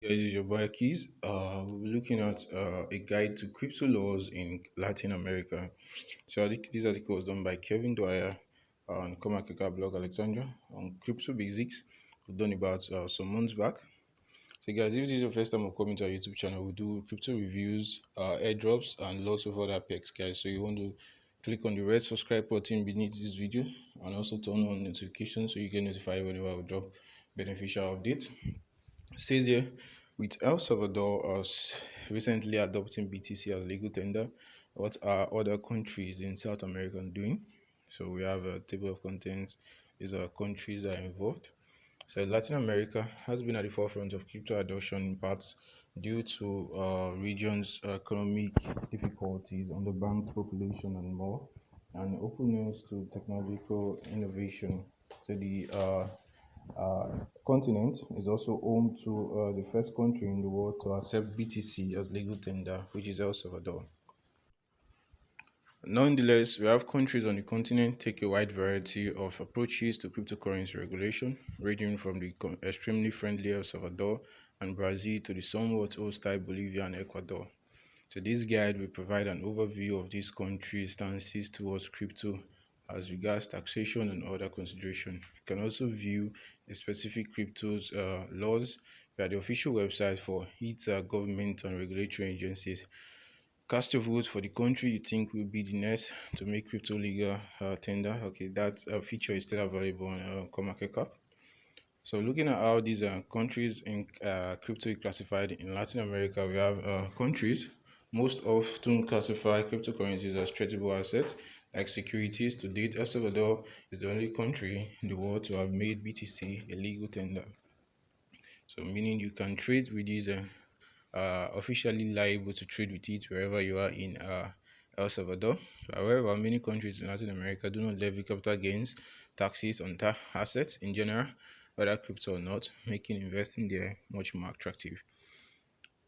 This is your boy Keys. We'll be looking at a guide to crypto laws in Latin America. So this article was done by Kevin Dwyer on Coinmarketcap blog Alexandria on crypto basics. We've done about some months back. So guys, if this is your first time of coming to our YouTube channel, we do crypto reviews, airdrops, and lots of other perks, guys. So you want to click on the red subscribe button beneath this video and also turn on notifications so you get notified whenever we drop beneficial updates. Says here, with El Salvador recently adopting BTC as legal tender, what are other countries in South America doing? So we have a table of contents. These are countries that are involved. So Latin America has been at the forefront of crypto adoption in parts due to regions' economic difficulties, underbanked population, and more, and openness to technological innovation. So the continent is also home to the first country in the world to accept BTC as legal tender, which is El Salvador. Nonetheless, we have countries on the continent take a wide variety of approaches to cryptocurrency regulation, ranging from the extremely friendly El Salvador and Brazil to the somewhat hostile Bolivia and Ecuador. So this guide will provide an overview of these countries' stances towards crypto as regards taxation and other considerations. You can also view the specific crypto's laws via the official website for its government and regulatory agencies. Cast your vote for the country you think will be the next to make crypto legal tender. Okay, that feature is still available on CoinMarketCap. So looking at how these countries in crypto is classified in Latin America, we have countries most often classify cryptocurrencies as tradable assets like securities. To date, El Salvador is the only country in the world to have made BTC a legal tender. So meaning you can trade with these officially liable to trade with it wherever you are in El Salvador. However, many countries in Latin America do not levy capital gains taxes on assets in general, whether crypto or not, making investing there much more attractive.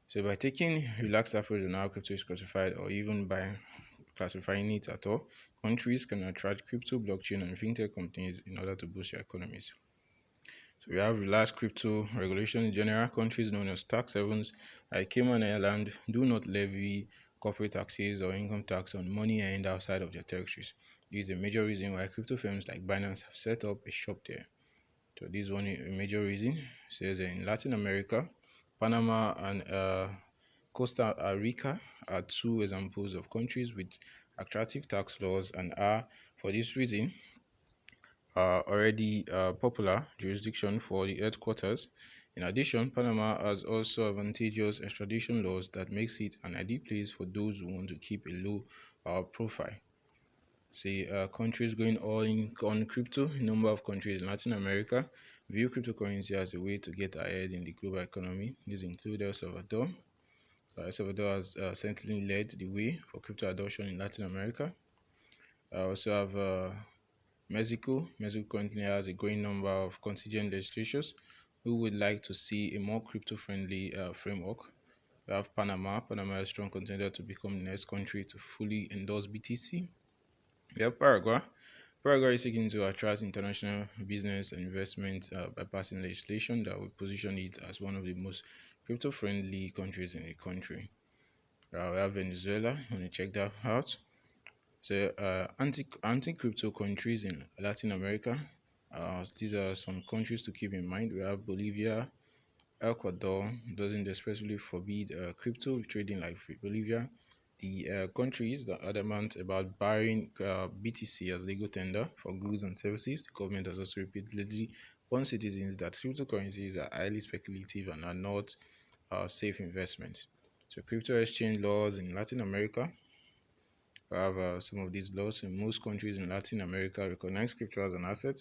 So by taking relaxed approach on how crypto is classified, or even by classifying it at all, countries can attract crypto, blockchain, and fintech companies in order to boost their economies. So we have relaxed crypto regulation in general. Countries known as tax havens like Cayman Island do not levy corporate taxes or income tax on money earned outside of their territories. This is a major reason why crypto firms like Binance have set up a shop there. So this is a major reason. It says in Latin America, Panama and Costa Rica are two examples of countries with attractive tax laws and are, for this reason, already popular jurisdiction for the headquarters. In addition, Panama has also advantageous extradition laws that makes it an ideal place for those who want to keep a low profile. See, countries going all in on crypto. A number of countries in Latin America view cryptocurrency as a way to get ahead in the global economy. These include El Salvador. El Salvador has certainly led the way for crypto adoption in Latin America. I also have Mexico. Mexico currently has a growing number of contingent legislatures who would like to see a more crypto-friendly framework. We have Panama. Panama is a strong contender to become the next country to fully endorse BTC. We have Paraguay. Paraguay is seeking to attract international business and investment by passing legislation that will position it as one of the most crypto-friendly countries in the country. We have Venezuela. You want to check that out. So anti-crypto countries in Latin America. These are some countries to keep in mind. We have Bolivia. Ecuador doesn't expressly forbid crypto trading like Bolivia. The countries that are adamant about buying BTC as legal tender for goods and services. The government has also repeatedly warned citizens that cryptocurrencies are highly speculative and are not safe investments. So crypto exchange laws in Latin America. We have some of these laws in most countries in Latin America recognize crypto as an asset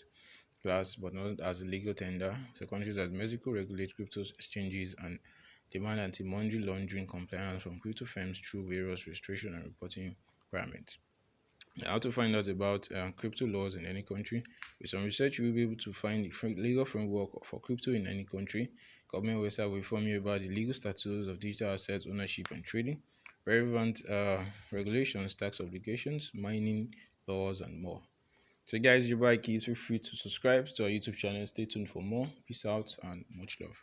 class but not as a legal tender. So countries like Mexico regulate crypto exchanges and demand anti-money laundering compliance from crypto firms through various registration and reporting requirements. Now, how to find out about crypto laws in any country? With some research, you will be able to find the legal framework for crypto in any country. Government website will inform you about the legal status of digital assets ownership and trading, relevant regulations, tax obligations, mining laws, and more. So guys, your boy Keys, feel free to subscribe to our YouTube channel. Stay tuned for more. Peace out and much love.